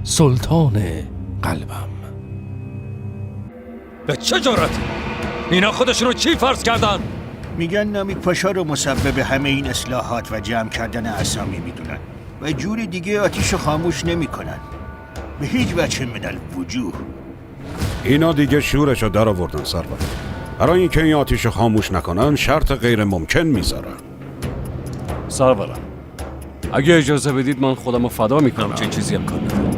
سلطان قلبم. به چه جرأتی؟ اینا خودشونو چی فرض کردن؟ میگن نامیک پاشا رو مسبب همه این اصلاحات و جمع کردن اسامی میدونن و جور دیگه آتیشو خاموش نمیکنن به هیچ وجه من الوجوه. اینا دیگه شورشو در آوردن سرور. برای اینکه این آتیشو خاموش نکنن شرط غیر ممکن میذارن. سرورم، اگه اجازه بدید من خودمو فدا میکنم. همچین چیزی امکان نداره.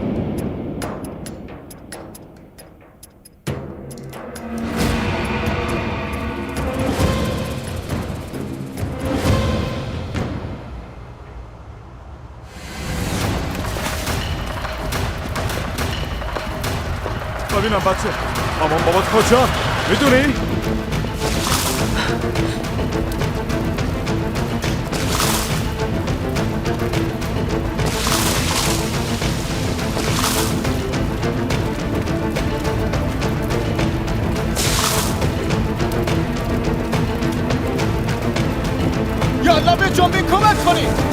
ببینم بچه، مامان بابات کجا؟ میدونی؟ یالا به جنبی کمک کنید.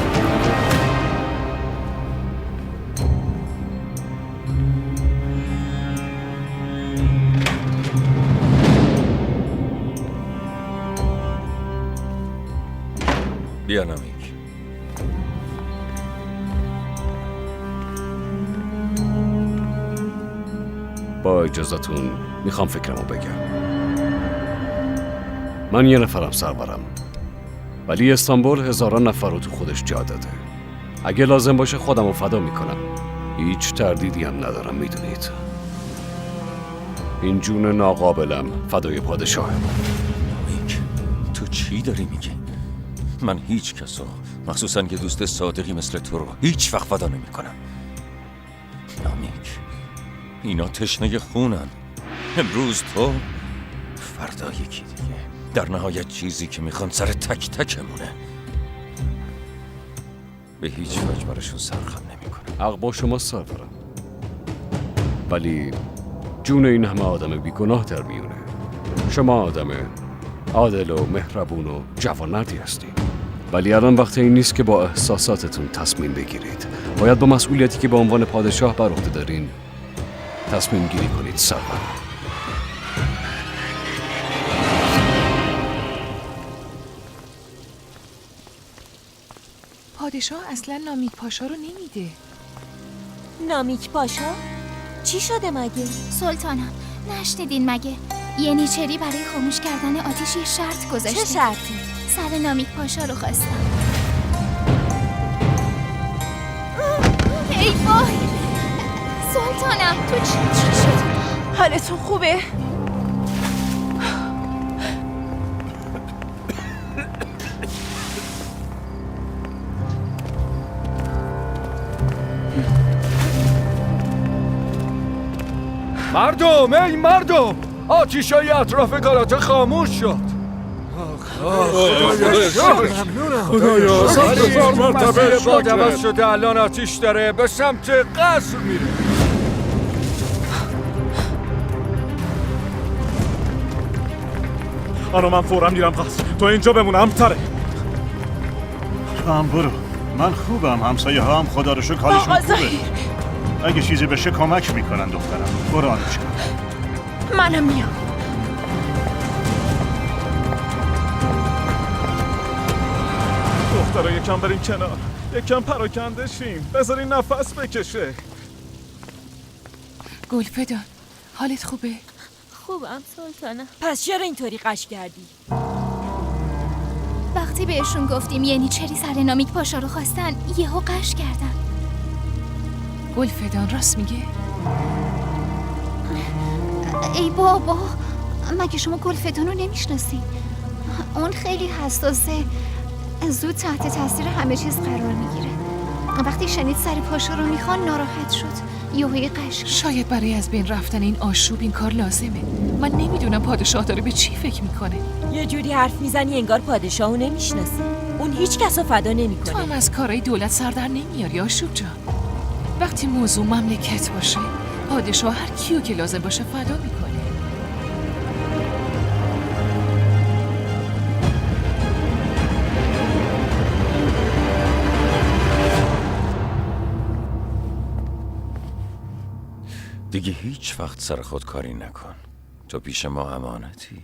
بیا نامیک. با اجازهتون میخوام فکرمو بگم. من یه نفرم سرورم، ولی استانبول هزاران نفر رو تو خودش جا داده. اگه لازم باشه خودمو فدا میکنم. هیچ تردیدی هم ندارم، میدونید. این جون ناقابلم فدای پادشاهه. نامیک، تو چی داری میگی؟ من هیچ کسو، مخصوصا یه دوست صادقی مثل تو رو هیچ وقت فدا نمیکنم. نامیک، اینا تشنه خونن. امروز تو، فردا یکی دیگه. در نهایت چیزی که میخوان سر تک تکمونه. به هیچ وجه براشون سرخم نمیکنم. حق با شما سرورم، ولی جون این همه آدم بیگناه در میونه. شما آدم عادل و مهربون و جوانمردی هستید، ولی الان وقت این نیست که با احساساتتون تصمیم بگیرید. باید با مسئولیتی که به عنوان پادشاه بر عهده دارین تصمیم گیری کنید سرور. پادشاه اصلا نامیک پاشا رو نمیده. نامیک پاشا؟ چی شده مگه؟ سلطانم، نشنیدین مگه؟ ینیچری برای خاموش کردن آتیش یه شرط گذاشته. چه شرطی؟ سر نامیک پاشا رو خواستم. ای وای! سلطانم، تو چی شد؟ حالتون خوبه؟ مردم، ای مردم! آتیشای اطراف گالاته خاموش شد. خدایا هزار مرتبه باد عوض شده. الان آتیش داره به سمت قصر میره. آنو من فورا میرم قصر. تو اینجا بمونم تره. تو هم برو. من خوبم. همسایه ها هم خدا رو شکر حالشون خوبه. اگه چیزی بشه کمک میکنن دخترم. برو آنوشکا. منم میام. دخترا یکم بریم کنار. یکم پراکنده شیم. بذارین نفس بکشه. گلفدان، حالت خوبه؟ خوبم سلطانم. پس چرا اینطوری قش کردی؟ وقتی بهشون گفتیم ینیچری سر نامیک پاشا رو خواستن، یهو قش کردن. گلفدان راست میگه؟ ای بابا، مگه شما گلفدان رو نمیشناسین؟ اون خیلی حساسه، زود تحت تاثیر همه چیز قرار میگیره. وقتی شنید سر پاشا رو میخوان ناراحت شد، یهویی قش. شاید برای از بین رفتن این آشوب این کار لازمه. من نمیدونم پادشاه داره به چی فکر میکنه. یه جوری حرف میزنی انگار پادشاهو نمیشناسی. اون هیچ کسو فدا نمیکنه. تو هم از کارهای دولت سر در نمیاری آشوب جان. وقتی موضوع مملکت باشه، پادشاه هر کیو که لازم باشه فدا میکنه. دیگه هیچ وقت سر خود کاری نکن. تو پیش ما امانتی.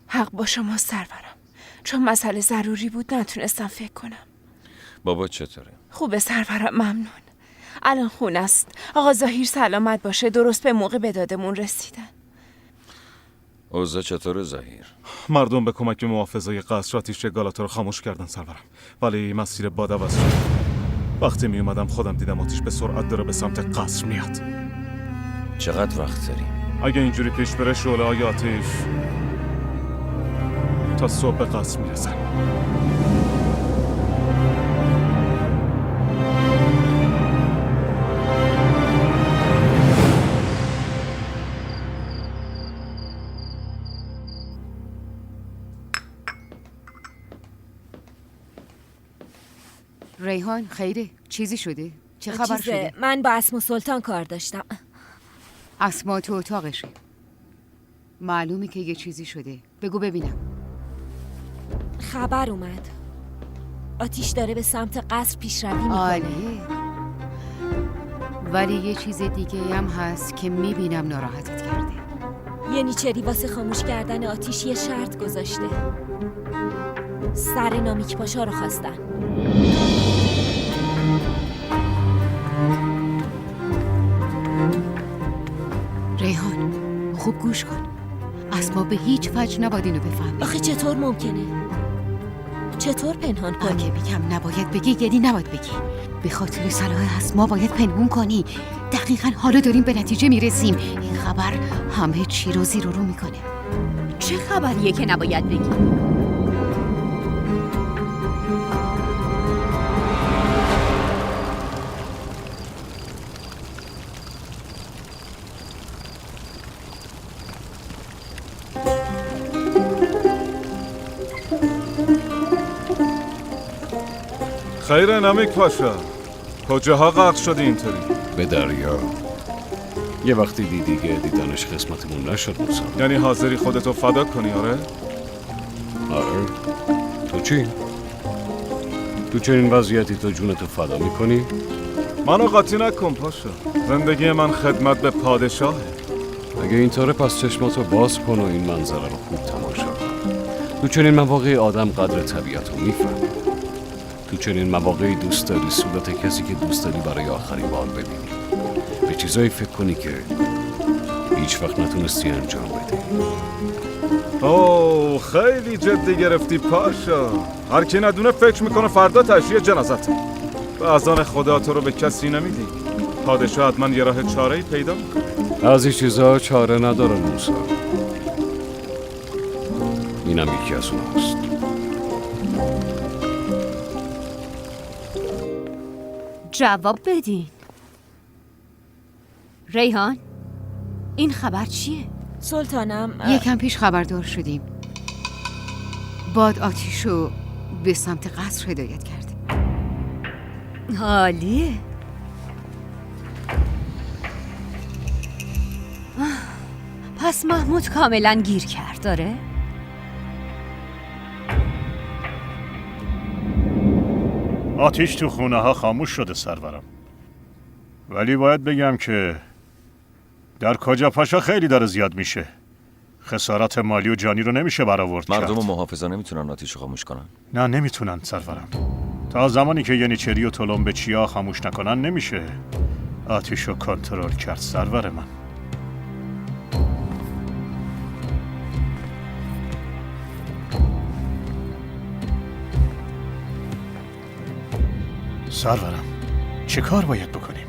حق با شما سرورم، چون مسئله ضروری بود نتونستم فکر کنم. بابا چطوره؟ خوبه سرورم، ممنون. الان خونه است. آقا ظاهر سلامت باشه، درست به موقع به دادمون رسیدن. اوضاع چطوره ظاهر؟ مردم به کمک محافظای قصر آتیش گالاتا رو خاموش کردن سرورم، ولی مسیر باد عوض شد. وقتی می اومدم خودم دیدم آتیش به سرعت داره به سمت قصر میاد. چقدر وقت داریم؟ اگه اینجوری پیش بره شعله‌های آتیش تا صبح به قصر میرسن. ریحان خیره؟ چیزی شده؟ چه خبر شده؟ من با اسم سلطان کار داشتم. اسما تو اتاقشه. معلومه که یه چیزی شده. بگو ببینم. خبر اومد آتیش داره به سمت قصر پیشروی میکنه. عالیه. ولی یه چیز دیگه هم هست که میبینم ناراحتت کرده. ینیچری واسه خاموش کردن آتیش یه شرط گذاشته. سر نامیک پاشا رو خواستن. ریحان خوب گوش کن. اسما به هیچ وجه نباید اینو بفهمی. آخه چطور ممکنه؟ چطور پنهان کنی؟ اگه بگم نباید بگی یعنی نباید بگی. به خاطر صلاح اسما باید پنهون کنی. دقیقاً حالا داریم به نتیجه میرسیم. این خبر همه چی رو زیر و رو میکنه. چه خبریه که نباید بگی؟ خیره نمیک پاشا، کجاها غرق شدی اینطوری؟ به دریا. یه وقتی دیگه دیدنش قسمتمون نشد موسی. یعنی حاضری خودتو فدا کنی؟ آره؟ آره. تو چی؟ تو چنین وضعیتی تو جونتو فدا میکنی؟ منو قاطی نکن پاشا، زندگی من خدمت به پادشاهه. اگه اینطوره پس چشماتو باز کن و این منظره رو خوب تماشا کن. تو چنین مواقعی آدم قدر طبیعت رو میفهمه. تو چنین مواقعی دوست داری صورت کسی که دوست داری برای آخرین بار ببینی. به چیزایی فکر کنی که هیچ وقت نتونستی انجام بدی. اوه خیلی جدی گرفتی پاشا. هر کی ندونه فکر میکنه فردا تشییع جنازته. به اذان خدا تو رو به کسی نمیدی. پادشاه حتما یه راه چاره‌ای پیدا میکنه. از این چیزا چاره نداره موسی. اینم یکی از اوناست. جواب بدین. ریحان این خبر چیه؟ سلطانم یکم پیش خبردار شدیم باد آتیشو به سمت قصر هدایت کرده. عالیه. پس محمود کاملا گیر کرد داره؟ آتیش تو خونه ها خاموش شده سرورم، ولی باید بگم که در کجا پاشا خیلی داره زیاد میشه. خسارت مالی و جانی رو نمیشه برآورد کرد. مردم و محافظا نمیتونن آتیش رو خاموش کنن؟ نه نمیتونن سرورم. تا زمانی که ینیچری و تولنبچیا خاموش نکنن نمیشه آتیش رو کنترل کرد سرور من. سرورم چه کار باید بکنیم؟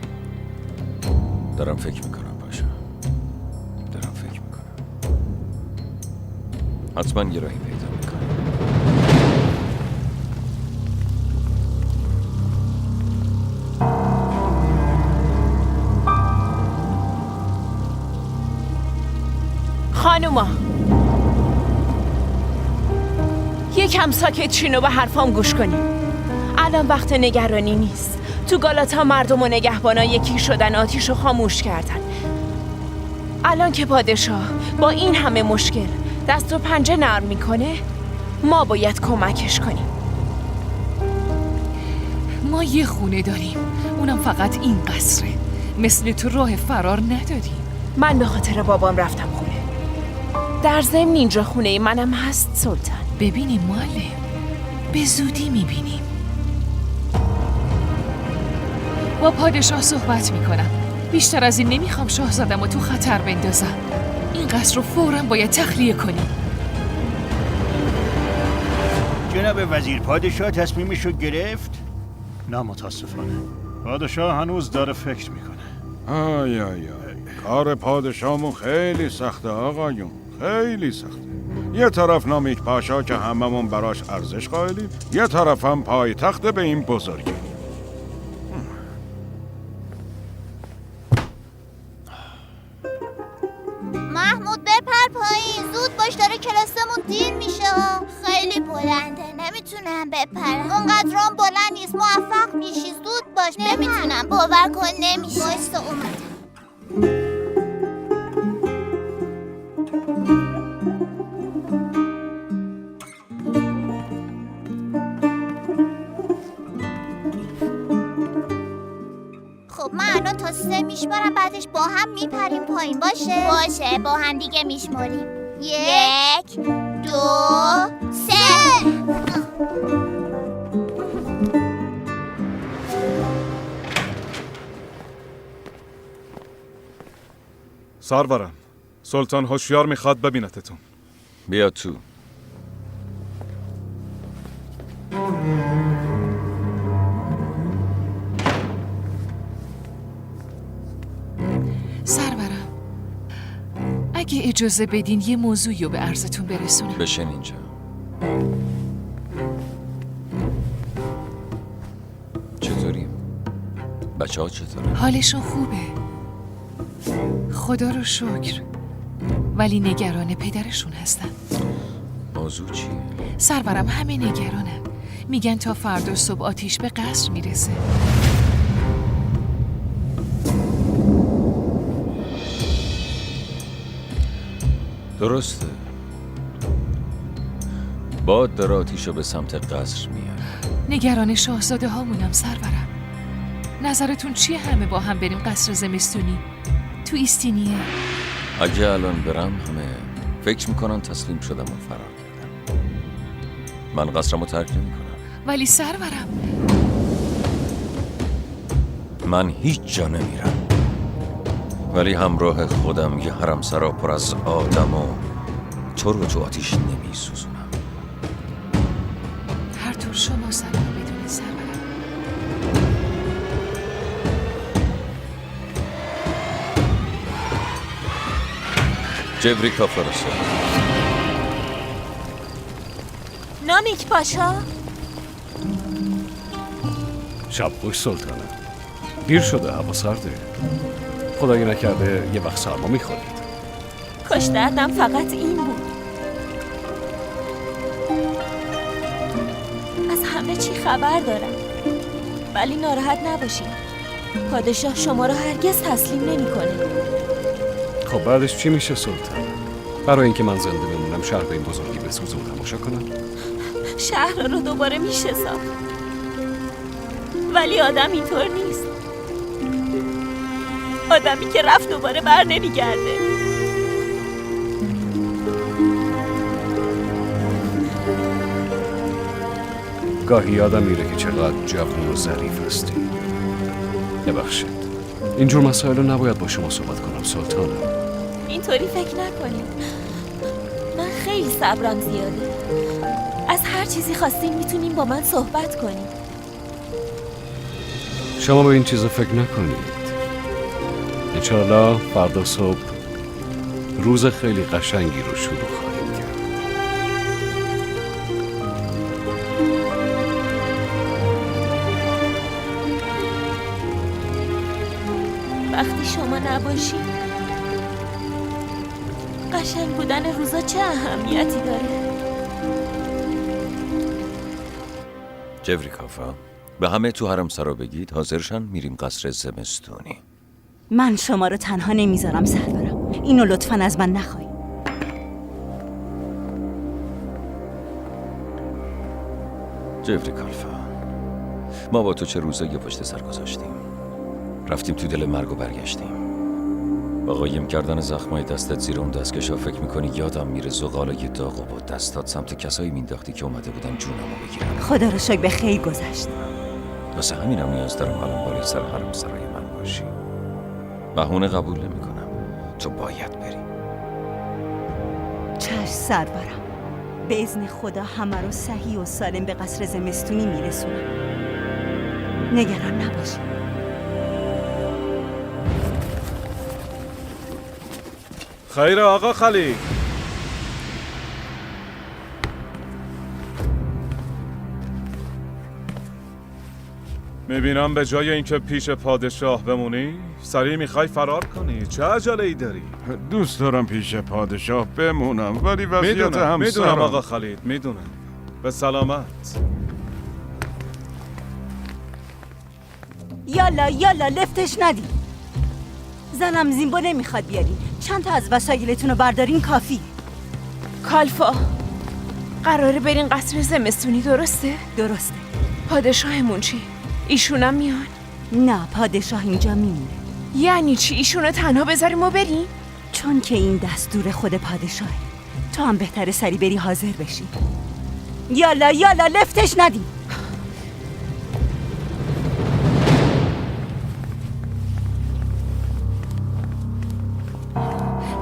دارم فکر میکنم پاشا، دارم فکر میکنم. حتما یه راهی پیدا میکنم. خانوما یکم ساکت شین و به حرفام گوش کنین. الان وقت نگرانی نیست. تو گالاتا مردم و نگهبانا یکی شدن آتیشو خاموش کردن. الان که پادشاه با این همه مشکل دست و پنجه نرم میکنه، ما باید کمکش کنیم. ما یه خونه داریم، اونم فقط این قصره. مثل تو راه فرار نداریم. من به خاطر بابام رفتم خونه. در ضمن اینجا خونه منم هست سلطان. ببینیم معلم، به زودی میبینیم. با پادشاه صحبت میکنم. بیشتر از این نمیخوام شاهزادم رو تو خطر بندازم. این قصر رو فوراً باید تخلیه کنیم. جناب وزیر، پادشاه تصمیمشو گرفت؟ نه متاسفانه. پادشاه هنوز داره فکر میکنه. آی کار پادشاهمون خیلی سخته آقایون، خیلی سخته. یه طرف نامیک پاشا که هممون براش ارزش قائلیم، یه طرف هم پایتخت به این بزرگی. محمود بپر پایین، زود باش، داره کلاسمون دیر میشه. خیلی بلنده، نمیتونم بپرم. اونقدرام بلند نیست، موفق میشی. زود باش. نمیتونم، باور کن نمیشه. بایستا اومدم. خب من الان تا 3 میشمارم، بعدش با هم میپریم پایین. باشه با هم دیگه میشماریم. 1 2 3. سرورم، سلطان هوشیار میخواد ببینتتون. بیا تو. سرورم، اگه اجازه بدین یه موضوعی رو به عرضتون برسونم. بشین اینجا. چطوری؟ بچه ها چطوره؟ حالشون خوبه، خدا رو شکر، ولی نگران پدرشون هستن. موضوع چیه؟ سرورم همه نگرانن. میگن تا فردا صبح آتیش به قصر میرسه. درسته. باد داره آتیشو به سمت قصر میاد. نگران شاهزاده هامونم سرورم. نظرتون چیه همه با هم بریم قصر زمستونی تو ایستینیه؟ اگه الان برم همه فکر میکنن تسلیم شدم و فرار کردم. من قصرمو ترک نمیکنم. ولی سرورم، من هیچ جا نمیرم، ولی همراه خودم یه حرمسرا پر از آدم و تو رو تو آتیش نمیسوزونم. هر طور شما سرورم بدونی سرورم. جبریکا فرستاد. نامیک پاشا، شب خوش سلطانه. دیر شده، هوا سرده. خدایی نکرده یه وقت سرما میخورید. کاش دردم فقط این بود. از همه چی خبر دارم، ولی ناراحت نباشین. پادشاه شما را هرگز تسلیم نمی‌کنه. خب بعدش چی میشه سلطان؟ برای اینکه من زنده بمونم شهر به این بزرگی بسوزه و تماشا کنم؟ شهر رو دوباره میشه ساخت، ولی آدم اینطور نیست. آدمی که رفت دوباره بر نمیگرده. گاهی یادم میره که چقدر جوان و ظریف هستی. ببخشید، اینجور مسائل رو نباید با شما صحبت کنم سلطانم. اینطوری فکر نکنید. من خیلی صبرم زیاده. از هر چیزی خواستین میتونین با من صحبت کنین. شما به این چیزا فکر نکنید. انشاءالله فردا صبح روز خیلی قشنگی رو شروع خواهیم کرد. وقتی شما نباشین قشنگ بودن روزا چه اهمیتی داره؟ جبریکافا، به همه تو حرمسرا بگید حاضرشن میریم قصر زمستونی. من شما رو تنها نمیذارم سرورم. اینو لطفاً از من نخواهید. جبریکالفا، ما با تو چه روزایی پشت سر گذاشتیم. رفتیم تو دل مرگ و برگشتیم. با قایم کردن زخمای دستت زیر اون دستکشا فکر میکنی یادم میره زغالای داغ و با دستات سمت کسایی مینداختی که اومده بودن جونمو بگیرن. خدا رو شکر به خیر گذشت. واسه همینم نیاز دارم الان بالای سر حرم سرای من باشی. بهونه قبول نمیکنم. تو باید بری. چشم سرورم. به اذن خدا همه رو صحیح و سالم به قصر زمستونی میرسونم. نگران نباشی. خیر آقا خلیل. میبینم به جای اینکه پیش پادشاه بمونی سریع میخوای فرار کنی. چه عجله ای داری؟ دوست دارم پیش پادشاه بمونم ولی وضعیت همسرم. میدونم آقا خلیل، میدونم. به سلامت. یالا یالا لفتش ندی. زنم زیمبا نمیخواد بیارین. چند تا از وسایلتون رو بردارین کافی. کالفا قراره برین قصر زمستونی درسته؟ درسته. پادشاهمون چی؟ ایشونم میان؟ نه پادشاه اینجا میمونه. یعنی چی؟ ایشونو تنها بذاریم و بریم؟ چون که این دستور خود پادشاهه. تو هم بهتره سری بری حاضر بشی. یالا یالا لفتش ندی.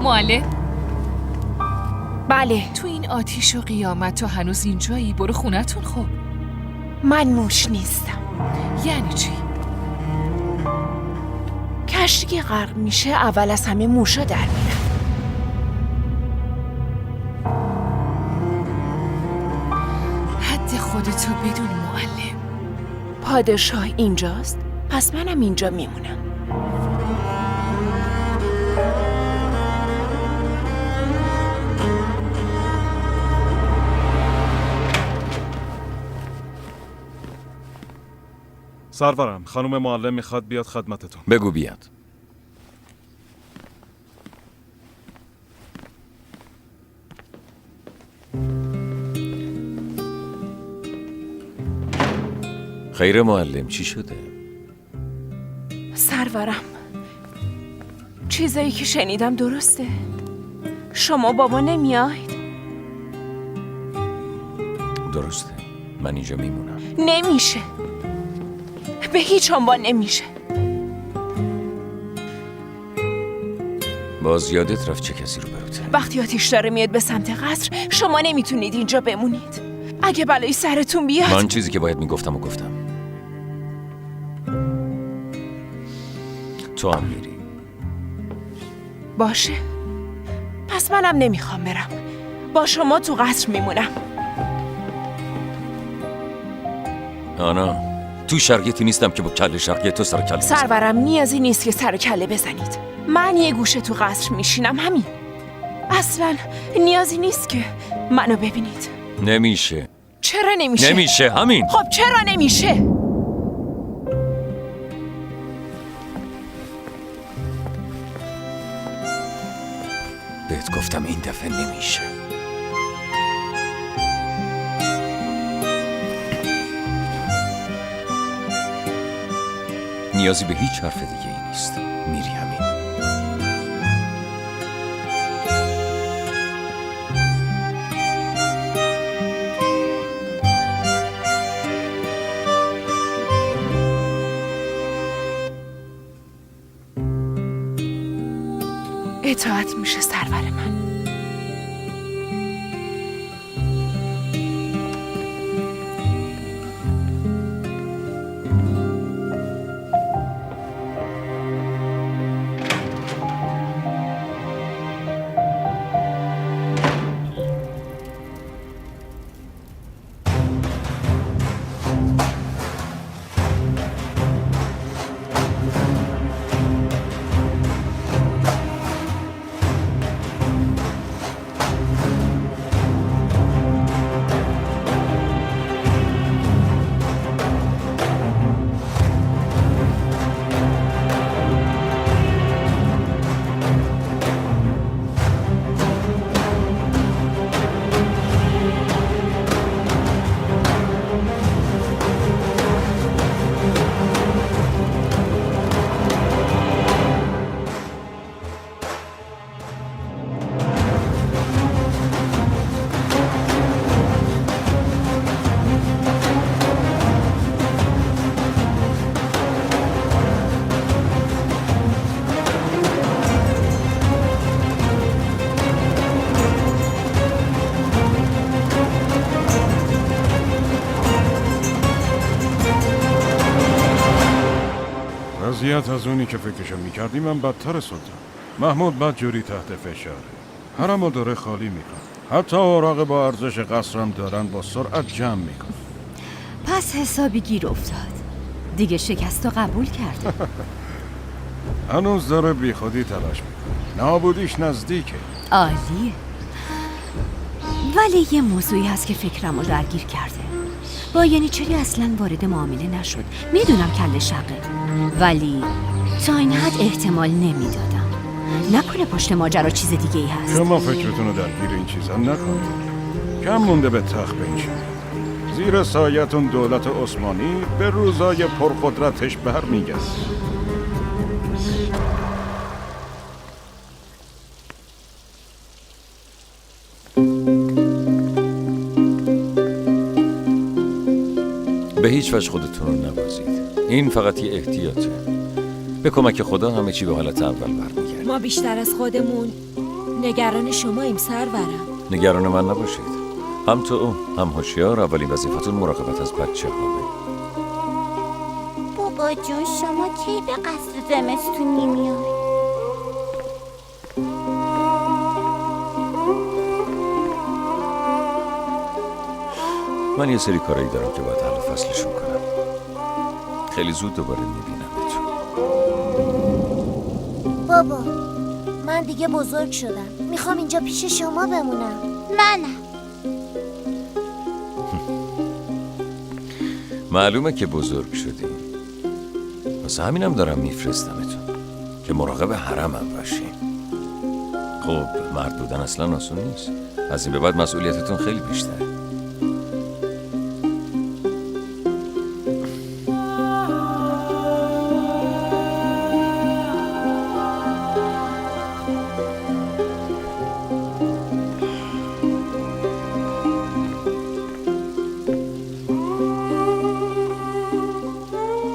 معلم؟ بله. تو این آتیش و قیامت تو هنوز اینجایی؟ برو خونتون. خب من موش نیستم. یعنی چی؟ کشتی که غرق میشه اول از همه موشا در میرن. حد خودتو بدون معلم. پادشاه اینجاست، پس منم اینجا میمونم. سرورم، خانم معلم میخواد بیاد خدمتتون. بگو بیاد. خیر معلم، چی شده؟ سرورم، چیزایی که شنیدم درسته؟ شما بابا نمیاید؟ درسته، من اینجا میمونم. نمیشه، به هیچ عنوان نمیشه. باز یادت رفت چه کسی رو بروته؟ وقتی آتیش داره میاد به سمت قصر، شما نمیتونید اینجا بمونید. اگه بلای سرتون بیاد. من چیزی که باید میگفتم و گفتم. تو هم میری. باشه، پس منم نمیخوام برم. با شما تو قصر میمونم. آنا، تو شرقیتی نیستم که با کله شرقیه تو سر کله بزنم. سرورم، نیازی نیست که سر کله بزنید. من یه گوشه تو قصر میشینم، همین. اصلا نیازی نیست که منو ببینید. نمیشه. چرا نمیشه؟ نمیشه، همین. خب چرا نمیشه؟ بهت گفتم این دفعه نمیشه. نیازی به هیچ حرف دیگه ای نیست. میری همین. اطاعت میشه سرور من. وضعیت از اونی که فکرشو میکردیم من بدتر سلطان. محمود بدجوری تحت فشاره. حرمو داره خالی میکنه. حتی اوراق با ارزش قصرم دارن با سرعت جمع میکنه. پس حسابی گیر افتاد. دیگه شکست رو قبول کرده. هنوز داره بی خودی تلاش میکنه. نابودیش نزدیکه. عالیه. ولی یه موضوعی هست که فکرمو درگیر کرده. با یعنیچری اصلا وارد معامله نشد. میدونم کله شقه، ولی تا این حد احتمال نمیدادم. نکنه پشت ماجرا چیز دیگه ای هست. شما فکرتون رو درگیر این چیزا نکنید. کم مونده به تخت بنشین. زیر سایتون دولت عثمانی به روزای پرقدرتش برمیگرده. به هیچ وجه خودتون رو نبازید. این فقط یه احتیاطه. به کمک خدا همه چی به حالت اول برمیگرده. ما بیشتر از خودمون نگران شماییم سرورم. نگران من نباشید. هم تو هم هوشیار، اولین وظیفتون مراقبت از بچه‌هامه. بابا جون شما کی به قصر زمستونی میای؟ من یه سری کارایی دارم که باید حل فصلشون کنم. خیلی زود دوباره میبینمتون. بابا من دیگه بزرگ شدم. میخوام اینجا پیش شما بمونم. نه معلومه که بزرگ شدی. واسه همینم دارم میفرستمتون که مراقب حرمم باشین. خب مرد بودن اصلا آسون نیست. از این به بعد مسئولیتتون خیلی بیشتره.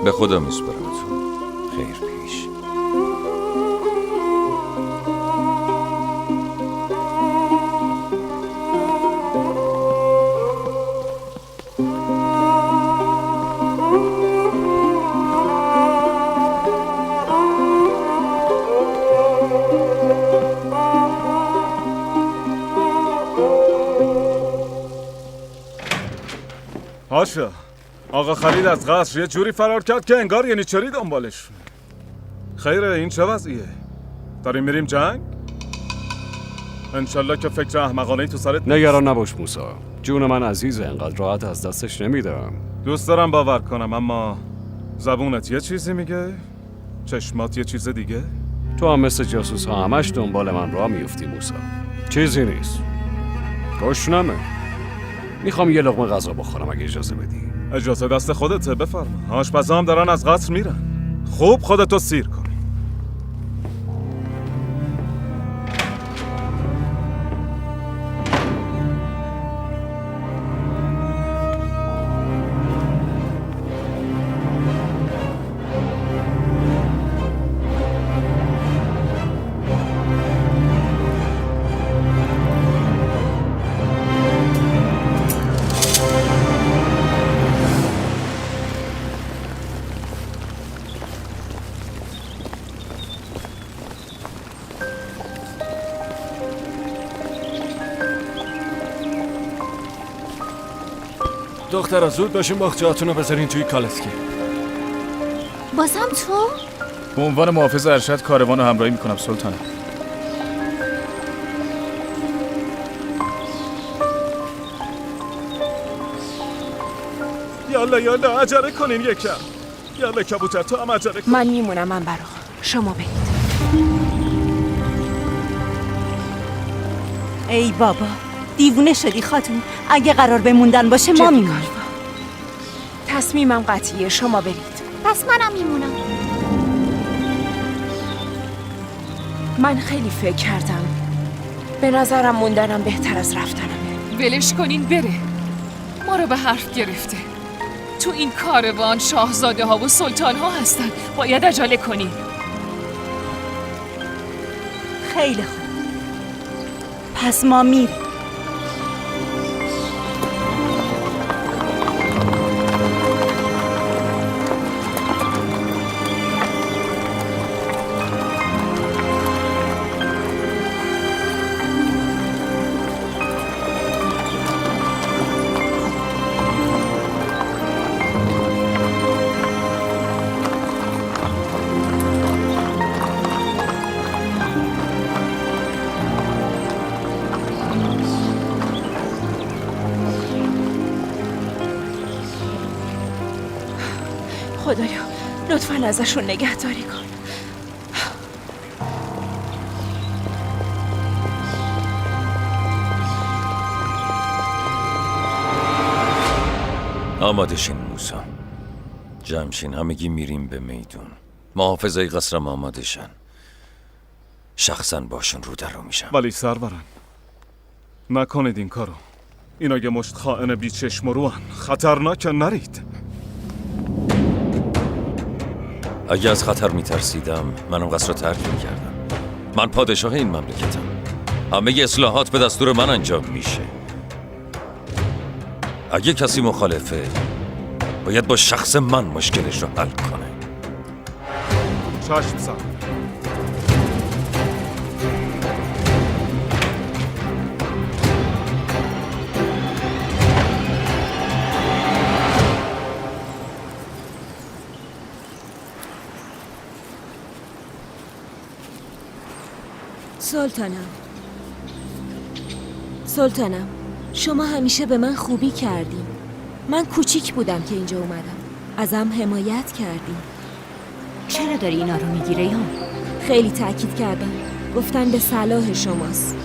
به خدا میسپارمتون. خیر پیش. پاشا آقا خلیل از قصر یه جوری فرار کرد که انگار یعنیچری دنبالش. خیره این چه وضعیه؟ داریم میریم جنگ؟ انشالله که فکر احمقانه‌ای تو سرت نگران نباش موسی. جون من عزیزه، انقدر راحت از دستش نمیدم. دوست دارم باور کنم، اما زبونت یه چیزی میگه، چشمات یه چیز دیگه. تو هم مثل جاسوس ها همش دنبال من راه میفتی موسی. چیزی نیست. گشنمه. میخوام یه لقمه غذا بخورم اگه اجازه بدی. اجازه دست خودته، بفرما. آشپزا هم دارن از قصر میرن. خوب خودتو سیر کن. دخترها زود باشین باغچه‌هاتون رو بذارین توی کالسکی. بازم تو؟ به عنوان محافظ ارشد کاروان رو همراهی میکنم سلطانه. یالا عجله کنین یکم. یالا کبوتر تو هم عجله کن. من میمونم من برا. شما برید. ای بابا دیوونه شدی خاتون. اگه قرار بموندن باشه ما میمونیم. تصمیمم قطعیه، شما برید. پس منم میمونم. من خیلی فکر کردم. به نظرم موندنم بهتر از رفتنمه. ولش کنین بره. ما رو به حرف گرفته. تو این کاروان شاهزاده ها و سلطان ها هستن. باید عجله کنین. خیلی خوب. پس ما میریم. لطفاً ازشون نگهداری کن. آماده شین موسا. جمشین، همگی میریم به میدون. محافظای قصرم آماده شن. شخصا باشون رو در رو میشم. ولی سرورم نکنید این کارو. اینا یه مشت خائن بی چشم و روان. خطرناک نرید. اگه از خطر میترسیدم منم قصر رو ترک میکردم. من پادشاه این مملکتم. همه اصلاحات به دستور من انجام میشه. اگه کسی مخالفه باید با شخص من مشکلش رو حل کنه. چشم سر. سلطانم شما همیشه به من خوبی کردین. من کوچیک بودم که اینجا اومدم. ازم حمایت کردین. چرا داری اینا رو میگی ریحان؟ خیلی تأکید کردن. گفتن به صلاح شماست.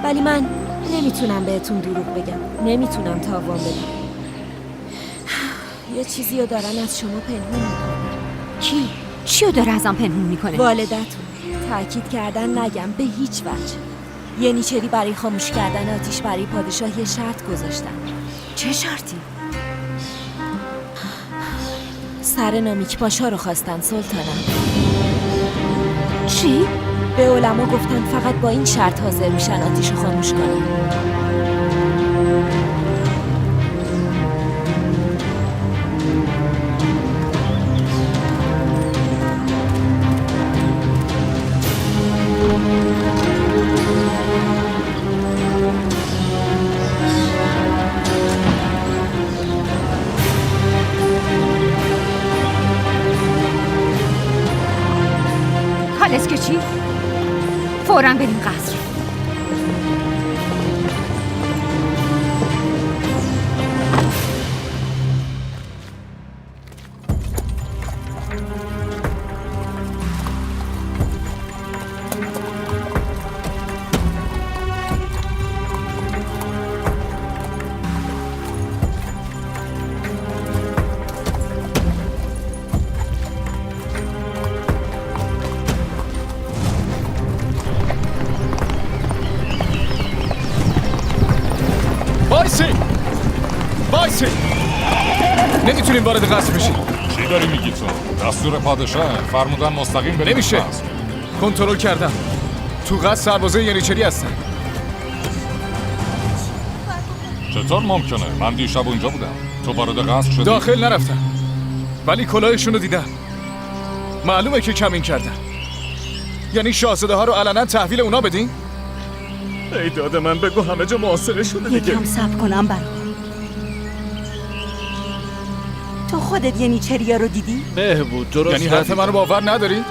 ولی من نمیتونم بهتون دروغ بگم. نمیتونم تاوان بدم. یه چیزی رو دارن از شما پنهون میکنن. چی رو داره ازم پنهون میکنه؟ والدتون تأکید کردن نگم به هیچ وجه. ینیچری برای خاموش کردن آتیش برای پادشاه یه شرط گذاشتن. چه شرطی؟ سر نامیک پاشا رو خواستن سلطانم. چی؟ به علما گفتن فقط با این شرط حاضر میشن آتیش رو خاموش کنن. حالت که چی؟ فوراً بریم قصر. وایسی! نمیتونیم وارد قصر بشیم. چی داری میگی تو؟ دستور پادشاه فرمودن مستقیم بریم. نمیشه. کنترل کردم. تو قصر سربازای ینیچری هستن. چطور ممکنه؟ من دیشب اونجا بودم. تو وارد قصر شدی؟ داخل نرفتم. ولی کلاهشون رو دیدم. معلومه که کمین کردن. یعنی شاهزاده ها رو علنا تحویل اونا بدین؟ ای داد من بگو همه جا محاصره شده دیگه. یکم صبر کنم برام. تو خودت ینیچریا رو دیدی؟ بهبود درست. یعنی حرف منو باور نداری؟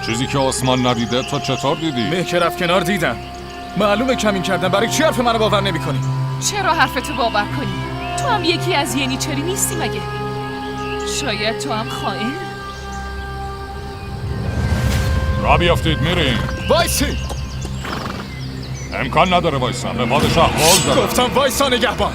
چیزی که آسمان ندیده تو چطور دیدی؟ مه که رفت کنار دیدم. معلومه کمین کردن. برای چی حرف منو باور نمی‌کنی؟ چرا حرفتو باور کنی؟ تو هم یکی از ینیچری نیستی مگه؟ شاید تو هم خائن؟ را بیافتید میریم. وایسی! امکان نداره وایسان. به پادشاه قول دارم. گفتم وایسا نگهبان.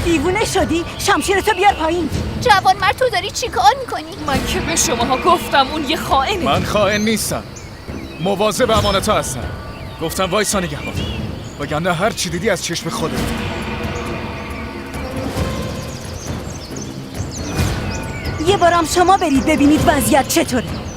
دیوونه شدی؟ شمشیرتو بیار پایین. جوان مرد تو داری چی کار میکنی؟ من که به شماها گفتم اون یه خائنه. من خائن نیستم. مواظب امانت‌ها هستم. گفتم وایسا نگهبان. وگرنه هر چی دیدی از چشم خودت. یه بارم شما برید ببینید وضعیت چطوره.